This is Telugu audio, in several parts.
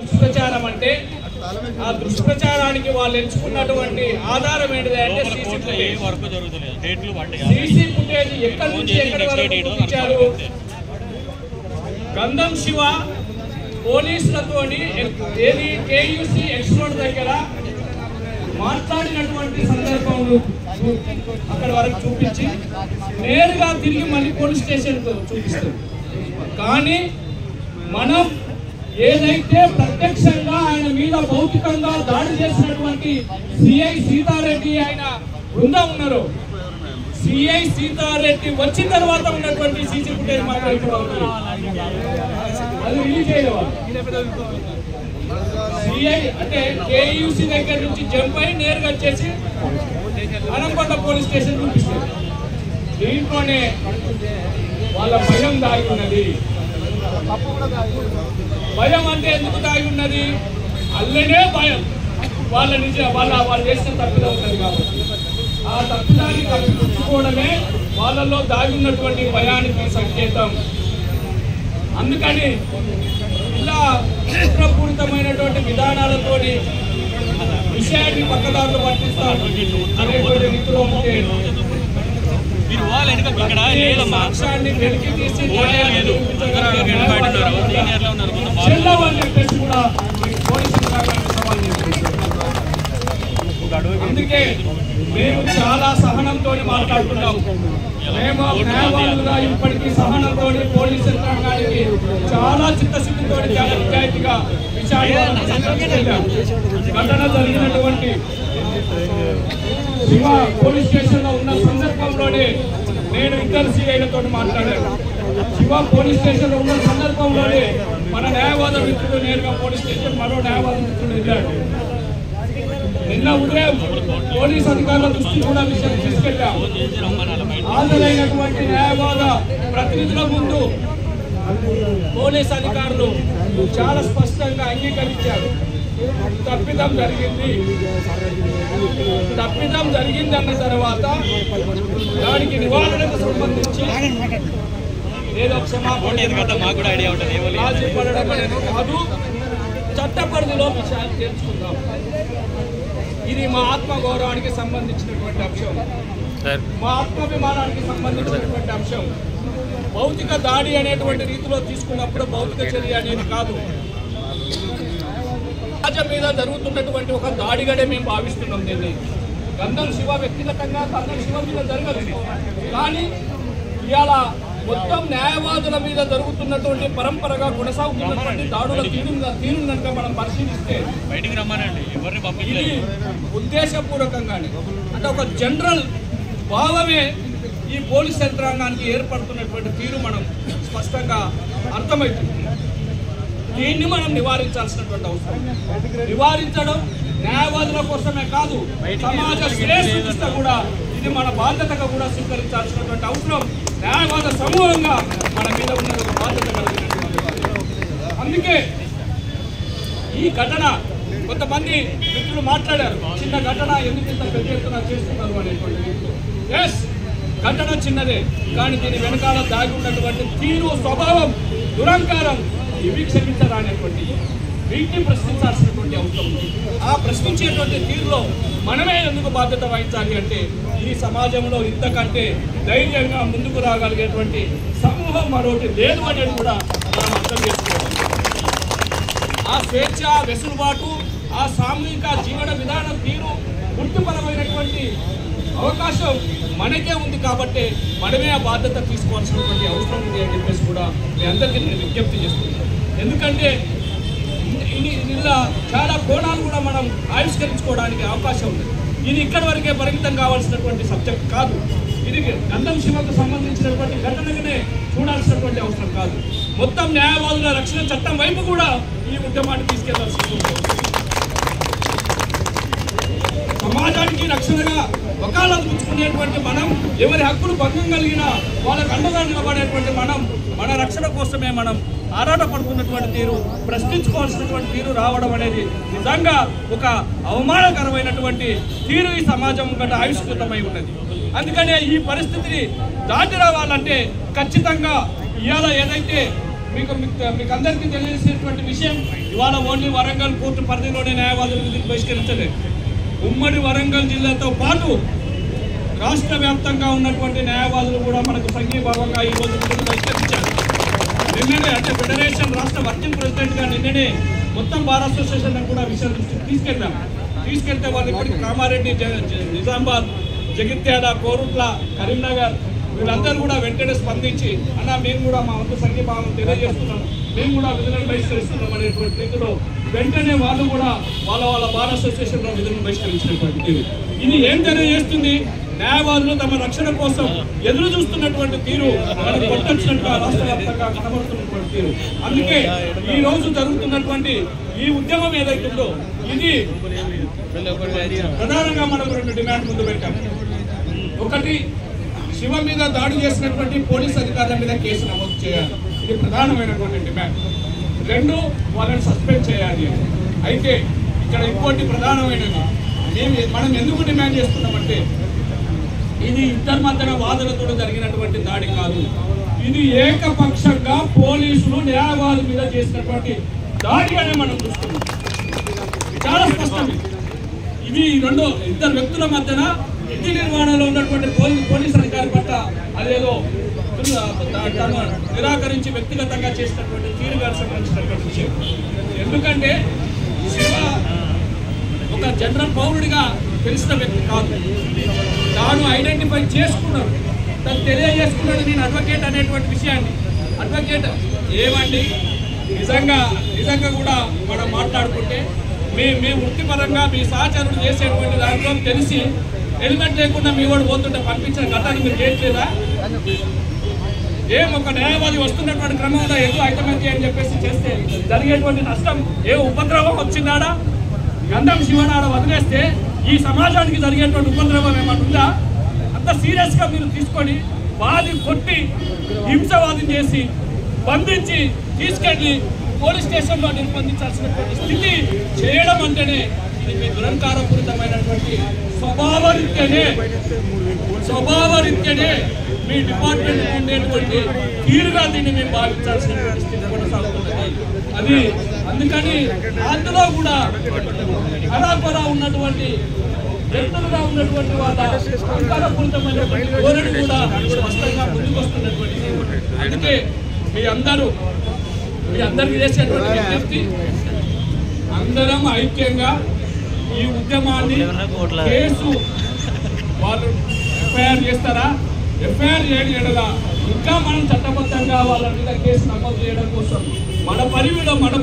దుష్ప్రచారం అంటే ఆ దుష్ప్రచారానికి వాళ్ళు ఎంచుకున్నటువంటి ఆధారం ఏంటిది అంటే సీసీ ఫుటేజ్ ఎక్కడి నుంచి ఎక్కడి వరకు చూపించారు. గంధం శివ పోలీసులతోని ఏది కేయూసీ ఎక్స్పోర్ట్ దగ్గర మాట్లాడినటువంటి సందర్భం అక్కడ వరకు చూపించి నేరుగా తిరిగి మళ్ళీ పోలీస్ స్టేషన్కు చూపిస్తారు. కానీ మనం ఏదైతే ప్రత్యక్షంగా ఆయన మీద భౌతికంగా దాడి చేసినటువంటి సిఐ సీతారెడ్డి ఆయన బృందం ఉన్నారో, సిఐ సీతారెడ్డి వచ్చిన తర్వాత ఉన్నటువంటి సీసీ ఫుటేజ్ మాట్లాడుకోవాలి. అది రిలీజ్ చేయలేదు. సిఐ అంటే కేయూసీ దగ్గర నుంచి జంప్ అయి నేరుగా వచ్చేసి అనంకొండ పోలీస్ స్టేషన్ చూపిస్తారు. దీంట్లోనే వాళ్ళ భయం దాగి ఉన్నది. భయం అంటే ఎందుకు దాగి ఉన్నది? అల్లనే భయం. వాళ్ళు చేసిన తప్పిదం ఉన్నది కాబట్టి ఆ తప్పిదాన్ని కప్పిపుచ్చుకోవడమే వాళ్ళలో దాగి ఉన్నటువంటి భయానికి సంకేతం. అందుకని ఇలా కుట్రపూరితమైనటువంటి విధానాలతోని విషయాన్ని పక్కదారులు పట్టిస్తారు అనేటువంటి రీతిలో ఉంటే సాక్ష్యాన్ని వెలికి తీసి చెల్లవని చెప్పేసి కూడా పోలీసులు సవాల్ చేస్తున్నారు. అందుకే మేము చాలా సహనంతో మాట్లాడుతున్నాం. మేము న్యాయవాదులుగా ఇప్పటికీ సహనంతో పోలీసు యంత్రాంగానికి చాలా చిత్తశుద్ధితో చాలా నిజాయితీగా ఘటన జరిగినటువంటి శివ పోలీస్ స్టేషన్ లో ఉన్న సందర్భంలోనే నేను ఇద్దరు సిఐలతో మాట్లాడాను. శివ పోలీస్ స్టేషన్ లో ఉన్న సందర్భంలోనే మన న్యాయవాద మిత్రుడు నేరుగా పోలీస్ స్టేషన్ మరో న్యాయవాద మిత్రుడు వెళ్ళాడు. నిన్న ఉదయం పోలీస్ అధికారుల దృష్టి కూడా విషయం తీసుకెళ్లాం. హాజరైనటువంటి న్యాయవాద ప్రతినిధుల ముందు పోలీస్ అధికారులు చాలా స్పష్టంగా అంగీకరించారు. తప్పిదం జరిగిందన్న తర్వాత దానికి నివారణకు సంబంధించి ఏదో రాజీ పడడం అనేది కాదు, చట్ట పరిధిలో విషయాలు తెలుసుకుందాం. ఇది మా ఆత్మగౌరవానికి సంబంధించినటువంటి అంశం, మా ఆత్మాభిమానానికి సంబంధించినటువంటి అంశం. భౌతిక దాడి అనేటువంటి రీతిలో తీసుకున్నప్పుడు భౌతిక చర్య అనేది కాదు, సమాజం మీద జరుగుతున్నటువంటి ఒక దాడిగానే మేము భావిస్తున్నాం. దీన్ని గంధం శివ వ్యక్తిగతంగా గంధం శివ మీద జరగదు, కానీ ఇవాళ మొత్తం న్యాయవాదుల మీద జరుగుతున్నటువంటి పరంపరగా కొనసాగుతున్నటువంటి దాడుల తీరును కనుక మనం పరిశీలిస్తే ఇది ఉద్దేశపూర్వకంగానే అంటే ఒక జనరల్ భావమే ఈ పోలీస్ యంత్రాంగానికి ఏర్పడుతున్నటువంటి తీరు మనం స్పష్టంగా అర్థమవుతుంది. దీన్ని మనం నివారించాల్సినటువంటి అవసరం. నివారించడం న్యాయవాదుల కోసమే కాదు, సమాజ శ్రేయస్సు దృష్ట్యా కూడా ఇది మన బాధ్యతగా కూడా స్వీకరించాల్సినటువంటి అవసరం న్యాయవాద సమూహంగా మన మీద ఉన్న బాధ్యత కలిగినటువంటి. అందుకే ఈ ఘటన కొంతమంది మిత్రులు మాట్లాడారు, చిన్న ఘటన ఎందుకు ఇంత పెద్ద ఎత్తున చేస్తున్నారు అనేటువంటి. ఎస్, ఘటన చిన్నదే, కానీ దీని వెనకాల దాగి ఉన్నటువంటి తీరు, స్వభావం, దురంకారం ఇవి క్షమించరానేటువంటి వీటిని ప్రశ్నించాల్సినటువంటి అవసరం ఉంది. ఆ ప్రశ్నించేటువంటి తీరులో మనమే ఎందుకు బాధ్యత వహించాలి అంటే ఈ సమాజంలో ఇంతకంటే ధైర్యంగా ముందుకు రాగలిగేటువంటి సమూహం మరొకటి లేదు అనేది కూడా మనం అర్థం చేసుకోవాలి. ఆ స్వేచ్ఛ, వెసులుబాటు, ఆ సామూహిక జీవన విధానం తీరు, వృత్తిపరమైనటువంటి అవకాశం మనకే ఉంది కాబట్టి మనమే ఆ బాధ్యత తీసుకోవాల్సినటువంటి అవసరం ఉంది అని చెప్పేసి కూడా మీ అందరికీ నేను విజ్ఞప్తి చేస్తున్నాను. ఎందుకంటే ఇలా చాలా కోణాలు కూడా మనం ఆవిష్కరించుకోవడానికి అవకాశం ఉంది. ఇది ఇక్కడి వరకే పరిమితం కావాల్సినటువంటి సబ్జెక్ట్ కాదు. ఇది గంధం శివకు సంబంధించినటువంటి ఘటనగానే చూడాల్సినటువంటి అవసరం కాదు. మొత్తం న్యాయవాదుల రక్షణ చట్టం వైపు కూడా ఈ ఉద్యమాన్ని తీసుకెళ్లాల్సి ఉంటుంది. సమాజానికి రక్షణగా వకాలతు పుచ్చుకునేటువంటి మనం, ఎవరి హక్కులు భంగం కలిగినా వాళ్ళకు అండగా నిలబడేటువంటి మనం, మన రక్షణ కోసమే మనం ఆరాటపడుతున్నటువంటి తీరు, ప్రశ్నించుకోవాల్సినటువంటి తీరు రావడం అనేది నిజంగా ఒక అవమానకరమైనటువంటి తీరు ఈ సమాజం గట్ట ఆవిష్కృతమై ఉన్నది. అందుకనే ఈ పరిస్థితిని దాటి రావాలంటే ఖచ్చితంగా ఇవాళ ఏదైతే మీకు అందరికీ తెలియజేసేటువంటి విషయం, ఇవాళ ఓన్లీ వరంగల్ కోర్టు పరిధిలోనే న్యాయవాదులు విధులు బహిష్కరించలేదు. ఉమ్మడి వరంగల్ జిల్లాతో పాటు రాష్ట్ర వ్యాప్తంగా ఉన్నటువంటి న్యాయవాదులు కూడా మనకు సంఘీభావంగా ఈ రోజు విధులు బహిష్కరించారు. నిన్ననే అంటే ఫెడరేషన్ రాష్ట్ర వర్కింగ్ ప్రెసిడెంట్గా నిన్ననే మొత్తం బార్ అసోసియేషన్ కూడా విషయం తీసుకెళ్తే వాళ్ళు ఇప్పటికి కామారెడ్డి, నిజామాబాద్, జగిత్యాల, కోరుట్ల, కరీంనగర్ వీళ్ళందరూ కూడా వెంటనే స్పందించి అన్న మేము కూడా మా వంతు సంఘీభావం తెలియజేస్తున్నాం, మేము కూడా విధులను బహిష్కరిస్తున్నాం అనేటువంటి రీతిలో వెంటనే వాళ్ళు కూడా వాళ్ళ బార్ అసోసియేషన్లో విధులను బహిష్కరించినటువంటి ఇది ఏం తెలియజేస్తుంది? న్యాయవాదులు తమ రక్షణ కోసం ఎదురు చూస్తున్నటువంటి తీరు మనకు కొట్టొచ్చినట్టుగా రాష్ట్ర వ్యాప్తంగా కనబడుతున్నటువంటి తీరు. అందుకే ఈ రోజు జరుగుతున్నటువంటి ఈ ఉద్యమం ఏదైతుందో ఇది ప్రధానంగా మనం 2 డిమాండ్ ముందు పెట్టాం. ఒకటి, శివ మీద దాడి చేసినటువంటి పోలీస్ అధికారుల మీద కేసు నమోదు చేయాలి, ఇది ప్రధానమైనటువంటి డిమాండ్. 2, వాళ్ళని సస్పెండ్ చేయాలి. అయితే ఇక్కడ ఇంకోటి ప్రధానమైనది మనం ఎందుకు డిమాండ్ చేస్తున్నామంటే ఇది ఇద్దరి మధ్యన వాదనతో జరిగినటువంటి దాడి కాదు, ఇది ఏకపక్షంగా పోలీసులు న్యాయవాదుల మీద చేసినటువంటి దాడి అనే మనం చూస్తున్నాం. చాలా స్పష్టం. ఇది ఇద్దరు వ్యక్తుల మధ్యన ఇంటి నిర్వహణలో ఉన్నటువంటి పోలీస్ అధికారి పట్ల అదేదో నిరాకరించి వ్యక్తిగతంగా చేసినటువంటి తీరుగా సంబంధించినటువంటి విషయం. ఎందుకంటే శివ ఒక జనరల్ పౌరుడిగా తెలిసిన వ్యక్తి కాదు, తాను ఐడెంటిఫై చేసుకున్నాడు, తను తెలియజేసుకున్నాడు నేను అడ్వకేట్ అనేటువంటి విషయాన్ని. అడ్వకేట్ ఏమండి నిజంగా కూడా మనం మాట్లాడుకుంటే మీ వృత్తిపరంగా మీ సహచరుడు చేసేటువంటి దాంట్లో తెలిసి హెల్మెట్ లేకుండా మీ వాడు పోతుంటే పంపించిన ఘటన మీరు చేయట్లేదా? ఒక న్యాయవాది వస్తున్నటువంటి క్రమంలో ఏదో ఐకమత్యం అని చెప్పేసి చేస్తే జరిగేటువంటి నష్టం ఉపద్రవం వచ్చిందాడా? గంధం శివనాడ వదిలేస్తే ఈ సమాజానికి జరిగేటువంటి ఉపద్రవం ఏమంటుందా? అంత సీరియస్గా మీరు తీసుకొని వాది కొట్టి హింసవాదం చేసి బంధించి తీసుకెళ్లి పోలీస్ స్టేషన్లో నిర్బంధించాల్సినటువంటి స్థితి చేయడం అంటేనే ఇది మీ దురంకారపూరితమైనటువంటి స్వభావరీత్యనే మీ డిపార్ట్మెంట్ ఉండేటువంటి తీరుగా దీన్ని మేము భావించాల్సినటువంటి స్థితి కొనసాగుతున్నది. అది అందుకని అందులో కూడా అరాకొరా ఉన్నటువంటి వ్యక్తులుగా ఉన్నటువంటి వాళ్ళ దురంకారపూరితమైనటువంటి ధోరణి కూడా స్పష్టంగా ముందుకు వస్తున్నటువంటి. అందుకే మీ అందరికీ చేసేటువంటి విజ్ఞప్తి, అందరం ఐక్యంగా ఈ ఉద్యమాన్ని కేసు వాళ్ళు ఎఫ్ఐఆర్ చేస్తారా? ఎఫ్ఐఆర్ చేయడం ఎడలా ఇంకా మనం చట్టబద్ధంగా వాళ్ళ మీద కేసు నమోదు చేయడం కోసం మన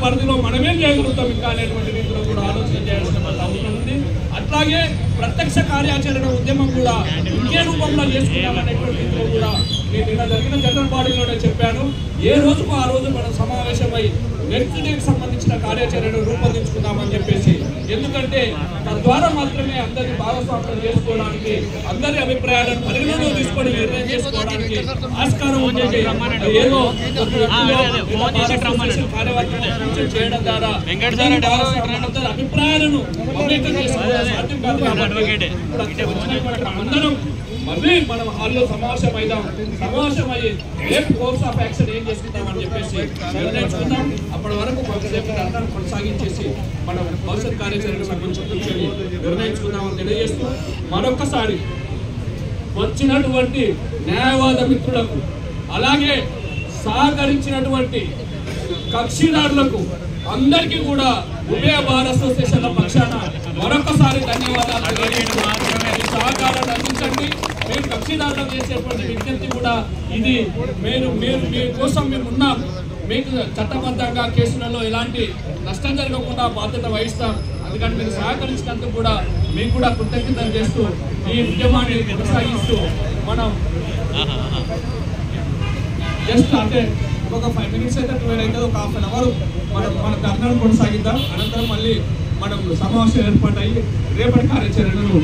పరిధిలో మనమేం చేయగలుగుతాం ఇంకా అనేటువంటి రీతిలో కూడా ఆలోచన చేయాల్సిన అవసరం ఉంది. అట్లాగే ప్రత్యక్ష కార్యాచరణ ఉద్యమం కూడా ఇంకే రూపంలో చేసుకున్నామనేటువంటి రీతిలో కూడా నేను నిన్న జరిగిన జనరల్ బాడీలోనే చెప్పాను. ఏ రోజుకు ఆ రోజు మనం సమావేశమై నెక్స్ట్ డేకి సంబంధించిన కార్యాచరణ రూపొందించుకుందామని చెప్పేసి. ఎందుకంటే తద్వారా మాత్రమే అందరినీ భాగస్వామ్యం చేసుకోవడానికి, అందరి అభిప్రాయాలను పరిగణలో తీసుకొని నిర్ణయం చేసుకోవడానికి ఆస్కారం ఉంటుంది. ఏదో చేయడం ద్వారా అభిప్రాయాలను అందరం మళ్ళీ మనం హాల్లో సమావేశమయ్యి రేపు కోర్స్ ఆఫ్ యాక్షన్ ఏం చేసుకుంటామని చెప్పేసి నిర్ణయించుకుందాం. అప్పటి వరకు కొంతసేపు అర్థాన్ని కొనసాగించేసి మనం భవిష్యత్ కార్యాచరణకు సంబంధించి నిర్ణయించుకుందామని తెలియజేస్తూ మరొకసారి వచ్చినటువంటి న్యాయవాద మిత్రులకు అలాగే సహకరించినటువంటి కక్షిదారులకు అందరికీ కూడా ఉభయ బార్ అసోసియేషన్ల పక్షాన మరొకసారి ధన్యవాదాలు. సహకారాన్ని అందించండి. మీరు కక్షిదారులకు చేసేటువంటి విజ్ఞప్తి కూడా ఇది, మీ కోసం మేము ఉన్నాం, మీకు చట్టబద్ధంగా కేసులలో ఎలాంటి నష్టం జరగకుండా బాధ్యత వహిస్తాం. అందుకని మీరు సహకరించినందుకు కూడా మీకు కూడా కృతజ్ఞతలు చేస్తూ ఈ ఉద్యమాన్ని కొనసాగిస్తూ మనం జస్ట్ అంటే ఒక 5 minutes అయితే 12 అయితే ఒక ½ an hour మన ధర్నాను కొనసాగిద్దాం. అనంతరం మళ్ళీ మనం సమావేశం ఏర్పాటయ్యి రేపటి కార్యాచరణను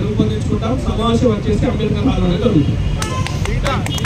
రూపొందించుకుంటాం. సమావేశం వచ్చేసి అంబేద్కర్ హాల్లోనే జరుగుతుంది.